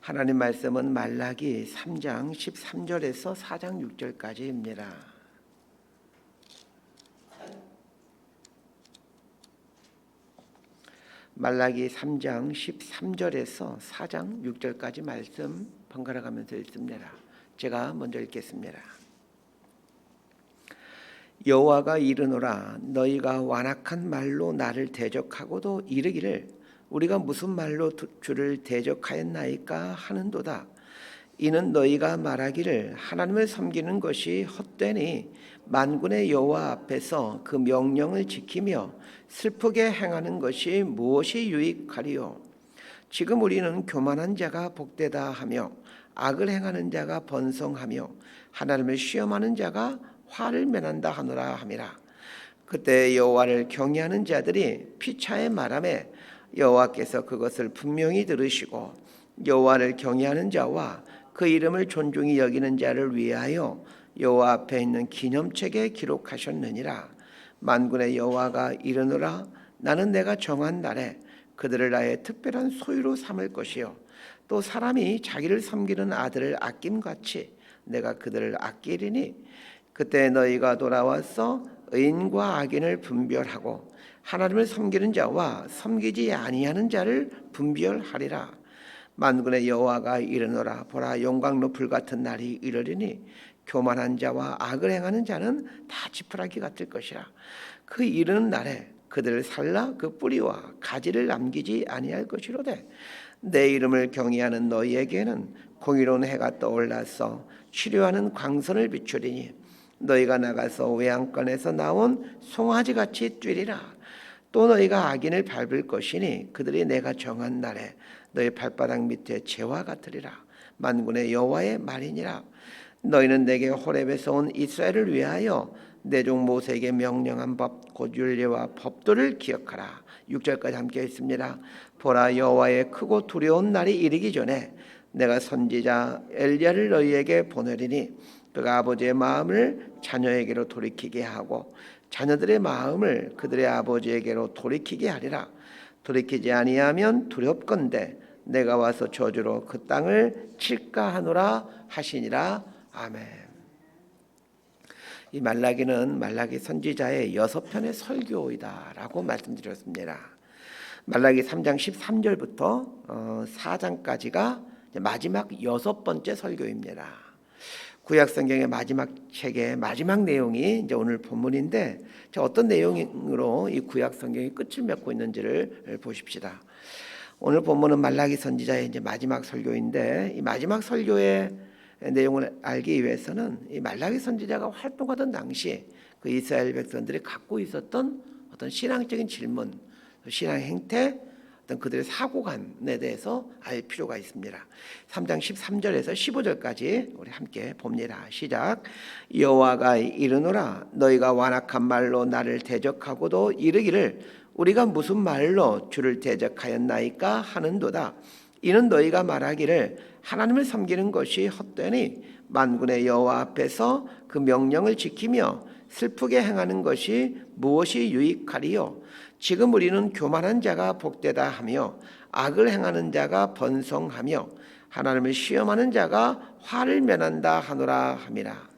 하나님 말씀은 말라기 3장 13절에서 4장 6절까지입니다. 말라기 3장 13절에서 4장 6절까지 말씀 번갈아 가면서 읽습니다. 제가 먼저 읽겠습니다. 여호와가 이르노라, 너희가 완악한 말로 나를 대적하고도 이르기를 우리가 무슨 말로 주를 대적하였나이까 하는도다. 이는 너희가 말하기를 하나님을 섬기는 것이 헛되니 만군의 여호와 앞에서 그 명령을 지키며 슬프게 행하는 것이 무엇이 유익하리요. 지금 우리는 교만한 자가 복되다 하며 악을 행하는 자가 번성하며 하나님을 시험하는 자가 화를 면한다 하노라 함이라. 그때 여호와를 경외하는 자들이 피차에 말하매 여호와께서 그것을 분명히 들으시고 여호와를 경외하는 자와 그 이름을 존중히 여기는 자를 위하여 여호와 앞에 있는 기념책에 기록하셨느니라. 만군의 여호와가 이르노라, 나는 내가 정한 날에 그들을 나의 특별한 소유로 삼을 것이요 또 사람이 자기를 섬기는 아들을 아낌같이 내가 그들을 아끼리니 그때 너희가 돌아와서 의인과 악인을 분별하고 하나님을 섬기는 자와 섬기지 아니하는 자를 분별하리라. 만군의 여호와가 이르노라, 보라, 용광로 불같은 날이 이르리니 교만한 자와 악을 행하는 자는 다 지푸라기 같을 것이라. 그 이르는 날에 그들을 살라 그 뿌리와 가지를 남기지 아니할 것이로되 내 이름을 경외하는 너희에게는 공의로운 해가 떠올라서 치료하는 광선을 비추리니 너희가 나가서 외양간에서 나온 송아지같이 뛰리라. 또 너희가 악인을 밟을 것이니 그들이 내가 정한 날에 너희 발바닥 밑에 재와 같으리라. 만군의 여호와의 말이니라. 너희는 내게 호렙에서 온 이스라엘을 위하여 내 종 모세에게 명령한 법 곧 율례와 법도를 기억하라. 6절까지 함께 있습니다. 보라, 여호와의 크고 두려운 날이 이르기 전에 내가 선지자 엘리야를 너희에게 보내리니 그가 아버지의 마음을 자녀에게로 돌이키게 하고 자녀들의 마음을 그들의 아버지에게로 돌이키게 하리라. 돌이키지 아니하면 두렵건대 내가 와서 저주로 그 땅을 칠까 하노라 하시니라. 아멘. 이 말라기는 말라기 선지자의 6편의 설교이다라고 말씀드렸습니다. 말라기 3장 13절부터 4장까지가 마지막 6번째 설교입니다. 구약 성경의 마지막 책의 마지막 내용이 이제 오늘 본문인데, 어떤 내용으로 이 구약 성경이 끝을 맺고 있는지를 보십시다. 오늘 본문은 말라기 선지자의 이제 마지막 설교인데, 이 마지막 설교의 내용을 알기 위해서는 이 말라기 선지자가 활동하던 당시 그 이스라엘 백성들이 갖고 있었던 어떤 신앙적인 질문, 신앙 행태, 어떤 그들의 사고관에 대해서 알 필요가 있습니다. 3장 13절에서 15절까지 우리 함께 봅니다. 시작. 여호와가 이르노라, 너희가 완악한 말로 나를 대적하고도 이르기를 우리가 무슨 말로 주를 대적하였나이까 하는도다. 이는 너희가 말하기를 하나님을 섬기는 것이 헛되니 만군의 여호와 앞에서 그 명령을 지키며 슬프게 행하는 것이 무엇이 유익하리요. 지금 우리는 교만한 자가 복되다 하며 악을 행하는 자가 번성하며 하나님을 시험하는 자가 화를 면한다 하노라 함이라.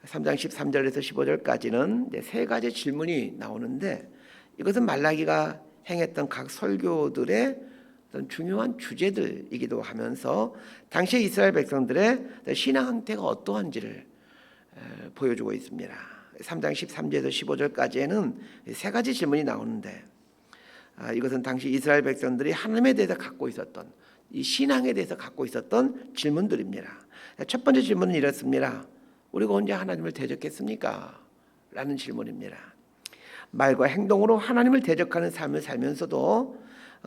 3장 13절에서 15절까지는 세 가지 질문이 나오는데, 이것은 말라기가 행했던 각 설교들의 어떤 중요한 주제들이기도 하면서 당시 이스라엘 백성들의 신앙 상태가 어떠한지를 보여주고 있습니다. 3장 13절에서 15절까지에는 세 가지 질문이 나오는데, 이것은 당시 이스라엘 백성들이 하나님에 대해서 갖고 있었던, 이 신앙에 대해서 갖고 있었던 질문들입니다. 첫 번째 질문은 이렇습니다. 우리가 언제 하나님을 대적했습니까? 라는 질문입니다. 말과 행동으로 하나님을 대적하는 삶을 살면서도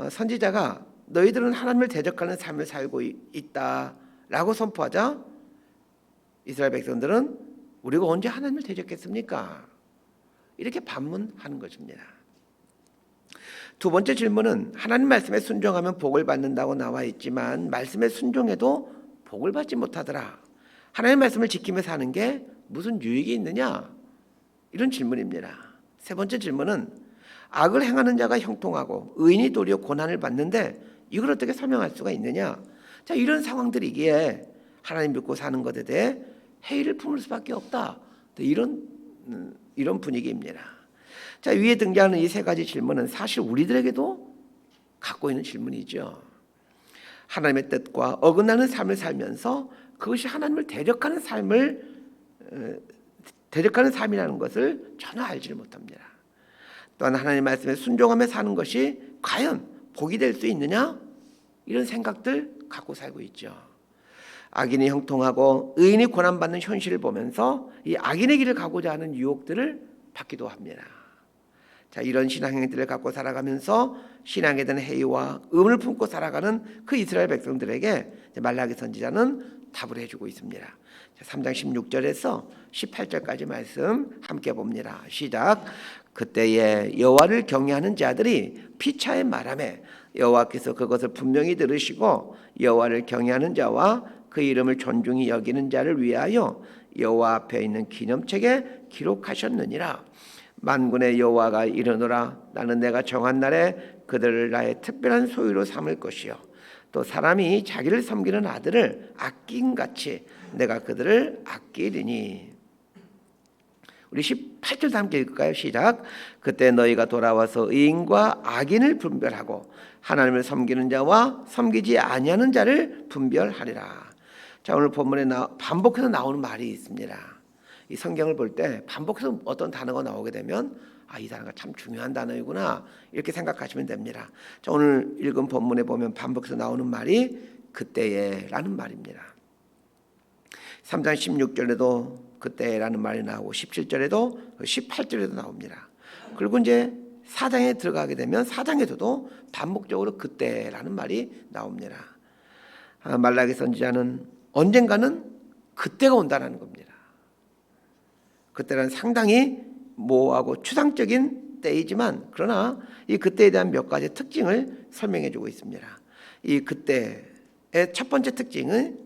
선지자가 너희들은 하나님을 대적하는 삶을 살고 있다라고 선포하자 이스라엘 백성들은 우리가 언제 하나님을 대적했습니까? 이렇게 반문하는 것입니다. 두 번째 질문은 하나님 말씀에 순종하면 복을 받는다고 나와 있지만 말씀에 순종해도 복을 받지 못하더라. 하나님 말씀을 지키며 사는 게 무슨 유익이 있느냐? 이런 질문입니다. 세 번째 질문은 악을 행하는 자가 형통하고 의인이 도리어 고난을 받는데 이걸 어떻게 설명할 수가 있느냐? 자, 이런 상황들이기에 하나님 믿고 사는 것에 대해 회의를 품을 수밖에 없다. 이런 분위기입니다. 자, 위에 등장하는 이 세 가지 질문은 사실 우리들에게도 갖고 있는 질문이죠. 하나님의 뜻과 어긋나는 삶을 살면서 그것이 하나님을 대적하는 삶이라는 것을 전혀 알지를 못합니다. 또한 하나님 말씀에 순종하며 사는 것이 과연 복이 될 수 있느냐? 이런 생각들 갖고 살고 있죠. 악인이 형통하고 의인이 고난받는 현실을 보면서 이 악인의 길을 가고자 하는 유혹들을 받기도 합니다. 자, 이런 신앙행위들을 갖고 살아가면서 신앙에 대한 회의와 의문을 품고 살아가는 그 이스라엘 백성들에게 말라기 선지자는 답을 해주고 있습니다. 3장 16절에서 18절까지 말씀 함께 봅니다. 시작. 그때에 여호와를 경외하는 자들이 피차에 말하며 여호와께서 그것을 분명히 들으시고 여호와를 경외하는 자와 그 이름을 존중히 여기는 자를 위하여 여호와 앞에 있는 기념책에 기록하셨느니라. 만군의 여호와가 이르노라. 나는 내가 정한 날에 그들을 나의 특별한 소유로 삼을 것이요 또 사람이 자기를 섬기는 아들을 아낀같이 내가 그들을 아끼리니. 우리 18절 함께 읽을까요? 시작. 그때 너희가 돌아와서 의인과 악인을 분별하고 하나님을 섬기는 자와 섬기지 아니하는 자를 분별하리라. 자, 오늘 본문에 반복해서 나오는 말이 있습니다. 이 성경을 볼 때 반복해서 어떤 단어가 나오게 되면 이 단어가 참 중요한 단어이구나 이렇게 생각하시면 됩니다. 자, 오늘 읽은 본문에 보면 반복해서 나오는 말이 그때에라는 말입니다. 3장 16절에도 그때라는 말이 나오고 17절에도 18절에도 나옵니다. 그리고 이제 4장에 들어가게 되면 4장에서도 반복적으로 그때라는 말이 나옵니다. 말라기 선지자는 언젠가는 그때가 온다는 겁니다. 그때는 상당히 모호하고 추상적인 때이지만 그러나 이 그때에 대한 몇 가지 특징을 설명해 주고 있습니다. 이 그때의 첫 번째 특징은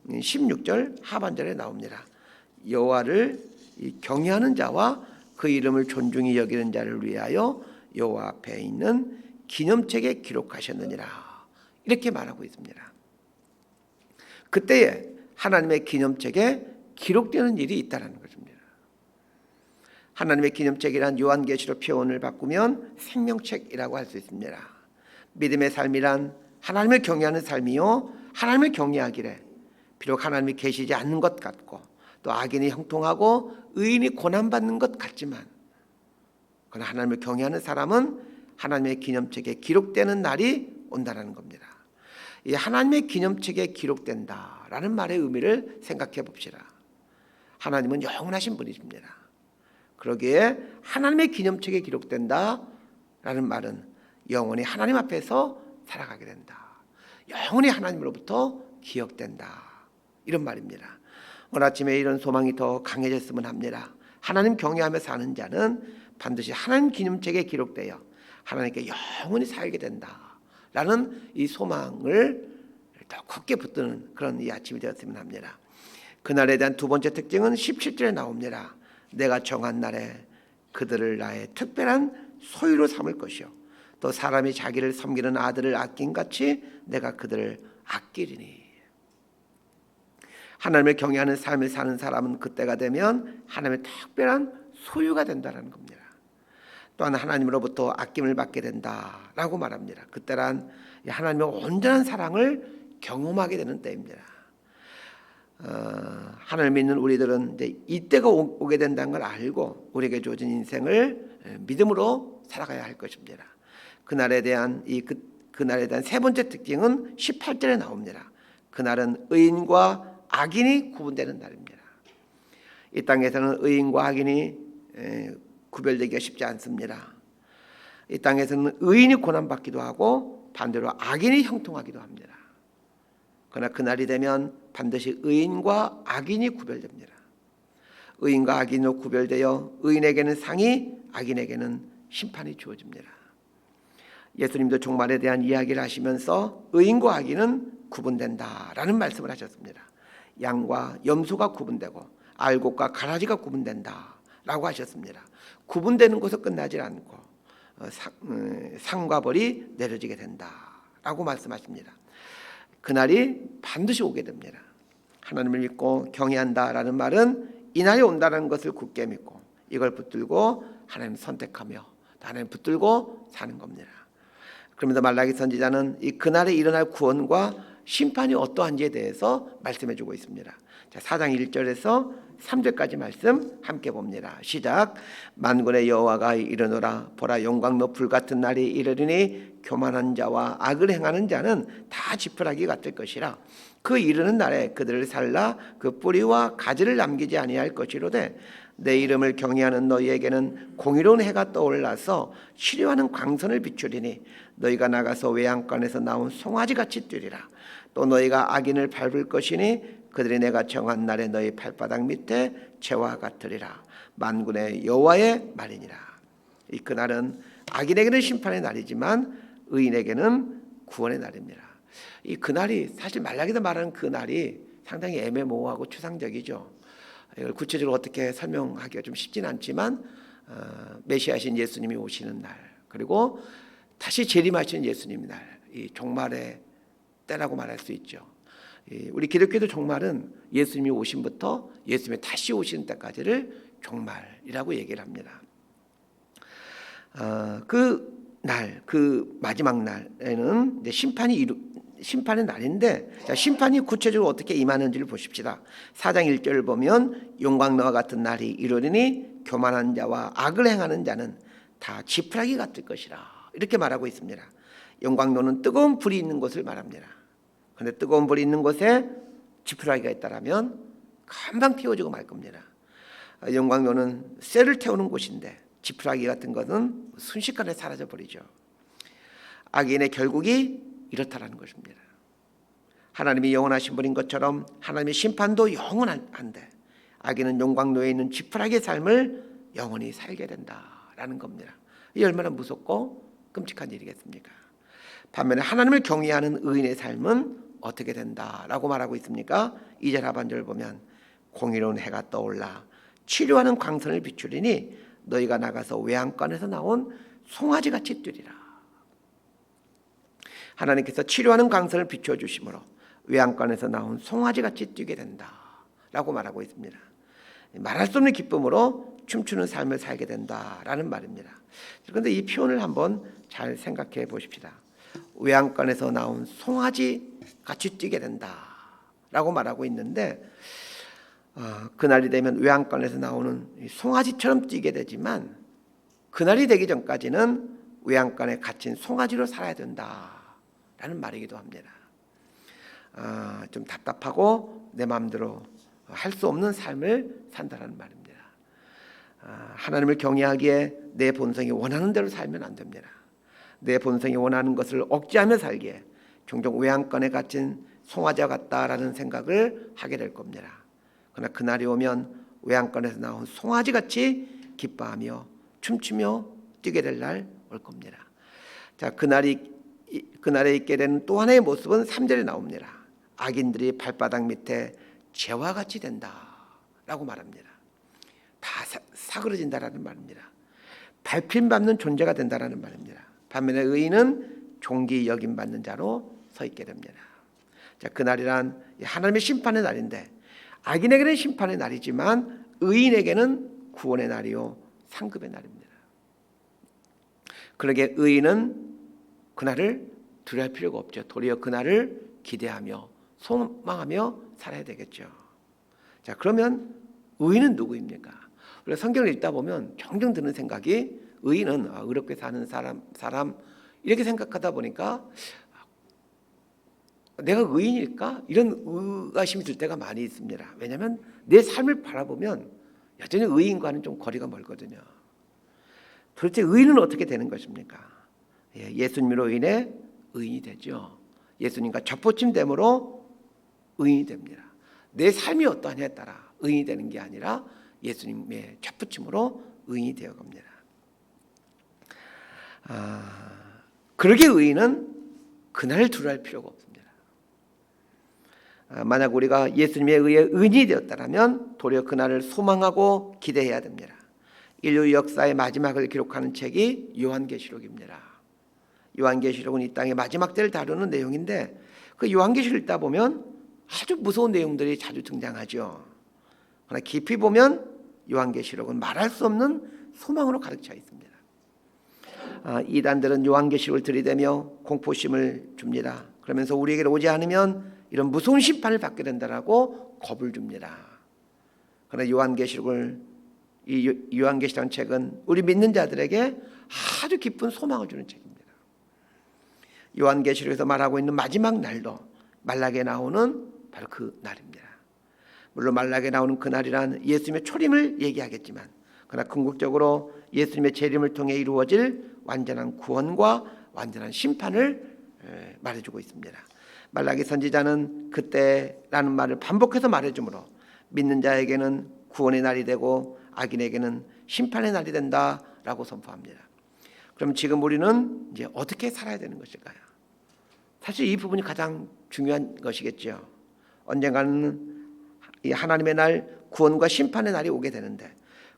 16절 하반절에 나옵니다. 여호와를 경외하는 자와 그 이름을 존중히 여기는 자를 위하여 여호와 앞에 있는 기념책에 기록하셨느니라. 이렇게 말하고 있습니다. 그때에 하나님의 기념책에 기록되는 일이 있다는 것입니다. 하나님의 기념책이란 요한계시록 표현을 바꾸면 생명책이라고 할 수 있습니다. 믿음의 삶이란 하나님을 경외하는 삶이요 하나님을 경외하기를 비록 하나님이 계시지 않는 것 같고 또 악인이 형통하고 의인이 고난받는 것 같지만 그러나 하나님을 경외하는 사람은 하나님의 기념책에 기록되는 날이 온다는 겁니다. 이 하나님의 기념책에 기록된다라는 말의 의미를 생각해 봅시다. 하나님은 영원하신 분이십니다. 그러기에 하나님의 기념책에 기록된다라는 말은 영원히 하나님 앞에서 살아가게 된다. 영원히 하나님으로부터 기억된다. 이런 말입니다. 오늘 아침에 이런 소망이 더 강해졌으면 합니다. 하나님 경외하며 사는 자는 반드시 하나님 기념책에 기록되어 하나님께 영원히 살게 된다라는 이 소망을 더 굳게 붙드는 그런 이 아침이 되었으면 합니다. 그날에 대한 두 번째 특징은 17절에 나옵니다. 내가 정한 날에 그들을 나의 특별한 소유로 삼을 것이요 또 사람이 자기를 섬기는 아들을 아낀같이 내가 그들을 아끼리니. 하나님을 경외하는 삶을 사는 사람은 그때가 되면 하나님의 특별한 소유가 된다는 겁니다. 또한 하나님으로부터 아낌을 받게 된다라고 말합니다. 그때란 하나님의 온전한 사랑을 경험하게 되는 때입니다. 하나님을 믿는 우리들은 이제 이때가 오게 된다는 걸 알고 우리에게 주어진 인생을 믿음으로 살아가야 할 것입니다. 그날에 대한 그날에 대한 세 번째 특징은 18절에 나옵니다. 그날은 의인과 악인이 구분되는 날입니다. 이 땅에서는 의인과 악인이 구별되기가 쉽지 않습니다. 이 땅에서는 의인이 고난받기도 하고 반대로 악인이 형통하기도 합니다. 그러나 그날이 되면 반드시 의인과 악인이 구별됩니다. 의인과 악인으로 구별되어 의인에게는 상이, 악인에게는 심판이 주어집니다. 예수님도 종말에 대한 이야기를 하시면서 의인과 악인은 구분된다라는 말씀을 하셨습니다. 양과 염소가 구분되고 알곡과 가라지가 구분된다라고 하셨습니다. 구분되는 것은 끝나지 않고 상과 벌이 내려지게 된다라고 말씀하십니다. 그날이 반드시 오게 됩니다. 하나님을 믿고 경외한다라는 말은 이 날이 온다는 것을 굳게 믿고 이걸 붙들고 하나님 선택하며 하나님 붙들고 사는 겁니다. 그러면서 말라기 선지자는 이 그날에 일어날 구원과 심판이 어떠한지에 대해서 말씀해주고 있습니다. 자, 4장 1절에서 3절까지 말씀 함께 봅니다. 시작. 만군의 여호와가 이르노라. 보라, 영광로 불같은 날이 이르리니 교만한 자와 악을 행하는 자는 다 지푸라기 같을 것이라. 그 이르는 날에 그들을 살라 그 뿌리와 가지를 남기지 아니할 것이로되 내 이름을 경외하는 너희에게는 공의로운 해가 떠올라서 치료하는 광선을 비추리니 너희가 나가서 외양간에서 나온 송아지같이 뛰리라. 또 너희가 악인을 밟을 것이니 그들이 내가 정한 날에 너희 발바닥 밑에 재와 같으리라. 만군의 여호와의 말이니라. 이 그날은 악인에게는 심판의 날이지만 의인에게는 구원의 날입니다. 이 그날이 사실 말라기도 말하는 그 날이 상당히 애매모호하고 추상적이죠. 이걸 구체적으로 어떻게 설명하기가 좀 쉽진 않지만 메시아신 예수님이 오시는 날, 그리고 다시 재림하시는 예수님 날, 이 종말의 때라고 말할 수 있죠. 우리 기독교도 종말은 예수님이 오심부터 예수님이 다시 오시는 때까지를 종말이라고 얘기를 합니다. 그 날, 그 마지막 날에는 이제 심판의 날인데, 자, 심판이 구체적으로 어떻게 임하는지를 보십시다. 4장 1절을 보면 용광로와 같은 날이 이르리니 교만한 자와 악을 행하는 자는 다 지푸라기 같을 것이라. 이렇게 말하고 있습니다. 용광로는 뜨거운 불이 있는 곳을 말합니다. 그런데 뜨거운 불이 있는 곳에 지푸라기가 있다라면 금방 태워지고 말 겁니다. 용광로는 쇠를 태우는 곳인데 지푸라기 같은 것은 순식간에 사라져 버리죠. 악인의 결국이 이렇다라는 것입니다. 하나님이 영원하신 분인 것처럼 하나님의 심판도 영원한데 악인은 용광로에 있는 지푸라기의 삶을 영원히 살게 된다라는 겁니다. 이 얼마나 무섭고 끔찍한 일이겠습니까? 반면에 하나님을 경외하는 의인의 삶은 어떻게 된다라고 말하고 있습니까? 2절 하반절을 보면 공의로운 해가 떠올라 치료하는 광선을 비추리니 너희가 나가서 외양간에서 나온 송아지같이 뛰리라. 하나님께서 치료하는 광선을 비춰주심으로 외양간에서 나온 송아지같이 뛰게 된다라고 말하고 있습니다. 말할 수 없는 기쁨으로 춤추는 삶을 살게 된다라는 말입니다. 그런데 이 표현을 한번 잘 생각해 보십시다. 외양간에서 나온 송아지같이 뛰게 된다라고 말하고 있는데 그날이 되면 외양간에서 나오는 송아지처럼 뛰게 되지만 그날이 되기 전까지는 외양간에 갇힌 송아지로 살아야 된다라는 말이기도 합니다. 좀 답답하고 내 마음대로 할 수 없는 삶을 산다는 말입니다. 하나님을 경외하기에 내 본성이 원하는 대로 살면 안 됩니다. 내 본성이 원하는 것을 억제하며 살기에 종종 외양간에 갇힌 송아지와 같다라는 생각을 하게 될 겁니다. 그러나 그날이 오면 외양간에서 나온 송아지같이 기뻐하며 춤추며 뛰게 될 날 올 겁니다. 자, 그날에 있게 되는 또 하나의 모습은 3절에 나옵니다. 악인들이 발바닥 밑에 재와 같이 된다라고 말합니다. 다 사그러진다라는 말입니다. 밟힘받는 존재가 된다라는 말입니다. 반면에 의인은 존귀 여김받는 자로 서 있게 됩니다. 자, 그날이란 하나님의 심판의 날인데 악인에게는 심판의 날이지만 의인에게는 구원의 날이요 상급의 날입니다. 그러기에 의인은 그날을 두려워할 필요가 없죠. 도리어 그날을 기대하며 소망하며 살아야 되겠죠. 자, 그러면 의인은 누구입니까? 우리가 성경을 읽다 보면 종종 드는 생각이 의인은 의롭게 사는 사람 이렇게 생각하다 보니까 내가 의인일까? 이런 의아심이 들 때가 많이 있습니다. 왜냐하면 내 삶을 바라보면 여전히 의인과는 좀 거리가 멀거든요. 도대체 의인은 어떻게 되는 것입니까? 예수님으로 인해 의인이 되죠. 예수님과 접붙임됨으로 의인이 됩니다. 내 삶이 어떠하냐에 따라 의인이 되는 게 아니라 예수님의 접붙임으로 의인이 되어갑니다. 그러기에 의인은 그날을 두려워할 필요가 없습니다. 만약 우리가 예수님에 의해 의인이 되었다면 도리어 그날을 소망하고 기대해야 됩니다. 인류 역사의 마지막을 기록하는 책이 요한계시록입니다. 요한계시록은 이 땅의 마지막 때를 다루는 내용인데 그 요한계시를 읽다 보면 아주 무서운 내용들이 자주 등장하죠. 그러나 깊이 보면 요한계시록은 말할 수 없는 소망으로 가득 차 있습니다. 이단들은 요한계시록을 들이대며 공포심을 줍니다. 그러면서 우리에게 오지 않으면 이런 무서운 심판을 받게 된다라고 겁을 줍니다. 그러나 요한계시라는 책은 우리 믿는 자들에게 아주 깊은 소망을 주는 책입니다. 요한계시록에서 말하고 있는 마지막 날도 말락에 나오는 바로 그 날입니다. 물론 말락에 나오는 그 날이란 예수님의 초림을 얘기하겠지만, 그러나 궁극적으로 예수님의 재림을 통해 이루어질 완전한 구원과 완전한 심판을 말해주고 있습니다. 말라기 선지자는 그때라는 말을 반복해서 말해주므로 믿는 자에게는 구원의 날이 되고 악인에게는 심판의 날이 된다라고 선포합니다. 그럼 지금 우리는 이제 어떻게 살아야 되는 것일까요? 사실 이 부분이 가장 중요한 것이겠죠. 언젠가는 이 하나님의 날, 구원과 심판의 날이 오게 되는데,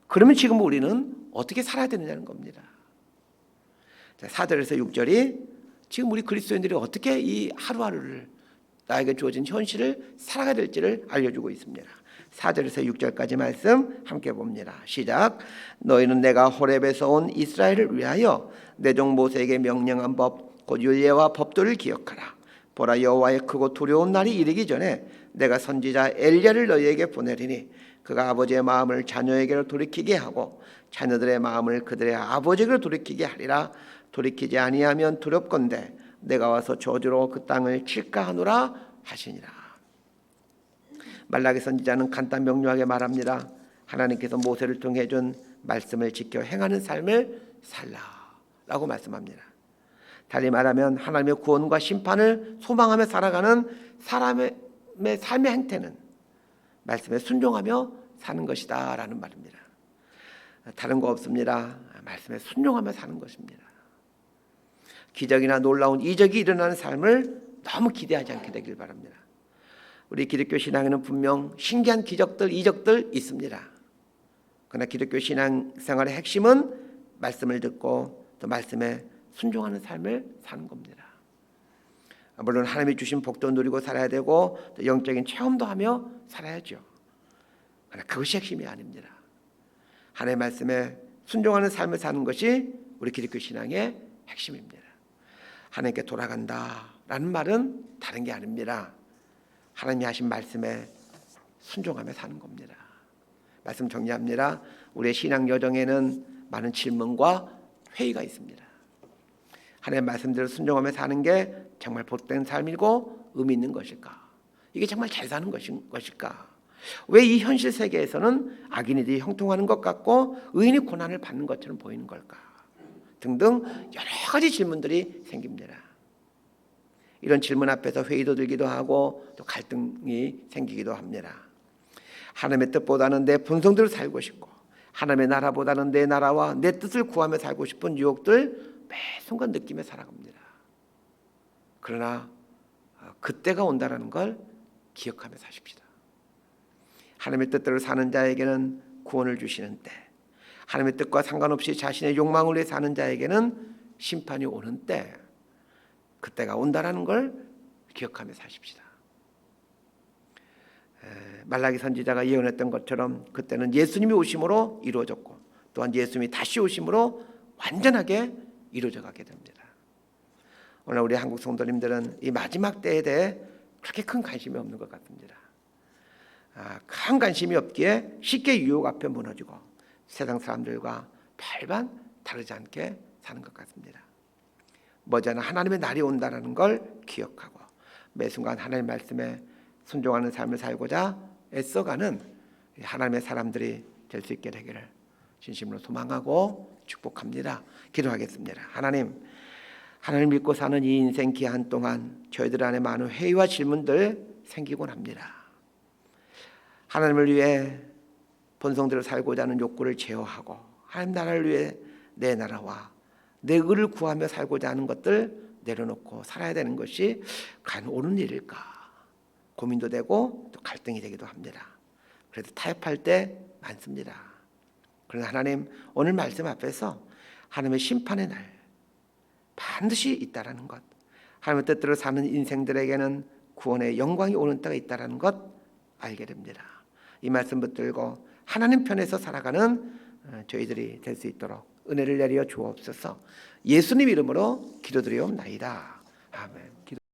그러면 지금 우리는 어떻게 살아야 되느냐는 겁니다. 4절에서 6절이 지금 우리 그리스도인들이 어떻게 이 하루하루를 나에게 주어진 현실을 살아가야 될지를 알려주고 있습니다. 4절에서 6절까지 말씀 함께 봅니다. 시작. 너희는 내가 호렙에서 온 이스라엘을 위하여 내 종 모세에게 명령한 법 곧 율례와 법도를 기억하라. 보라, 여호와의 크고 두려운 날이 이르기 전에 내가 선지자 엘리야를 너희에게 보내리니 그가 아버지의 마음을 자녀에게로 돌이키게 하고 자녀들의 마음을 그들의 아버지에게로 돌이키게 하리라. 돌이키지 아니하면 두렵건대 내가 와서 저주로 그 땅을 칠까 하노라 하시니라. 말라기 선지자는 간단 명료하게 말합니다. 하나님께서 모세를 통해 준 말씀을 지켜 행하는 삶을 살라라고 말씀합니다. 달리 말하면 하나님의 구원과 심판을 소망하며 살아가는 사람의 삶의 행태는 말씀에 순종하며 사는 것이다 라는 말입니다. 다른 거 없습니다. 말씀에 순종하며 사는 것입니다. 기적이나 놀라운 이적이 일어나는 삶을 너무 기대하지 않게 되길 바랍니다. 우리 기독교 신앙에는 분명 신기한 기적들, 이적들 있습니다. 그러나 기독교 신앙생활의 핵심은 말씀을 듣고 또 말씀에 순종하는 삶을 사는 겁니다. 물론 하나님이 주신 복도 누리고 살아야 되고 또 영적인 체험도 하며 살아야죠. 그러나 그것이 핵심이 아닙니다. 하나님의 말씀에 순종하는 삶을 사는 것이 우리 기독교 신앙의 핵심입니다. 하나님께 돌아간다라는 말은 다른 게 아닙니다. 하나님이 하신 말씀에 순종하며 사는 겁니다. 말씀 정리합니다. 우리의 신앙 여정에는 많은 질문과 회의가 있습니다. 하나님의 말씀대로 순종하며 사는 게 정말 복된 삶이고 의미 있는 것일까? 이게 정말 잘 사는 것일까? 왜 이 현실 세계에서는 악인들이 형통하는 것 같고 의인이 고난을 받는 것처럼 보이는 걸까? 등등 여러 가지 질문들이 생깁니다. 이런 질문 앞에서 회의도 들기도 하고 또 갈등이 생기기도 합니다. 하나님의 뜻보다는 내 본성대로 살고 싶고 하나님의 나라보다는 내 나라와 내 뜻을 구하며 살고 싶은 유혹들 매 순간 느끼며 살아갑니다. 그러나 그때가 온다는 걸 기억하며 사십시다. 하나님의 뜻대로 사는 자에게는 구원을 주시는 때, 하나님의 뜻과 상관없이 자신의 욕망을 위해 사는 자에게는 심판이 오는 때, 그때가 온다는 걸 기억하며 사십시다. 말라기 선지자가 예언했던 것처럼 그때는 예수님이 오심으로 이루어졌고 또한 예수님이 다시 오심으로 완전하게 이루어져 가게 됩니다. 오늘 우리 한국 성도님들은 이 마지막 때에 대해 그렇게 큰 관심이 없는 것 같습니다. 큰 관심이 없기에 쉽게 유혹 앞에 무너지고 세상 사람들과 별반 다르지 않게 사는 것 같습니다. 머지않아 하나님의 날이 온다는 걸 기억하고 매 순간 하나님의 말씀에 순종하는 삶을 살고자 애써가는 하나님의 사람들이 될 수 있게 되기를 진심으로 소망하고 축복합니다. 기도하겠습니다. 하나님 믿고 사는 이 인생 기한 동안 저희들 안에 많은 회의와 질문들 생기곤 합니다. 하나님을 위해 본성대로 살고자 하는 욕구를 제어하고 하나님 나라를 위해 내 나라와 내 의를 구하며 살고자 하는 것들 내려놓고 살아야 되는 것이 과연 옳은 일일까 고민도 되고 또 갈등이 되기도 합니다. 그래서 타협할 때 많습니다. 그러나 하나님 오늘 말씀 앞에서 하나님의 심판의 날 반드시 있다라는 것, 하나님의 뜻대로 사는 인생들에게는 구원의 영광이 오는 때가 있다는 것 알게 됩니다. 이 말씀 붙들고 하나님 편에서 살아가는 저희들이 될 수 있도록 은혜를 내려 주옵소서. 예수님 이름으로 기도드리옵나이다. 아멘.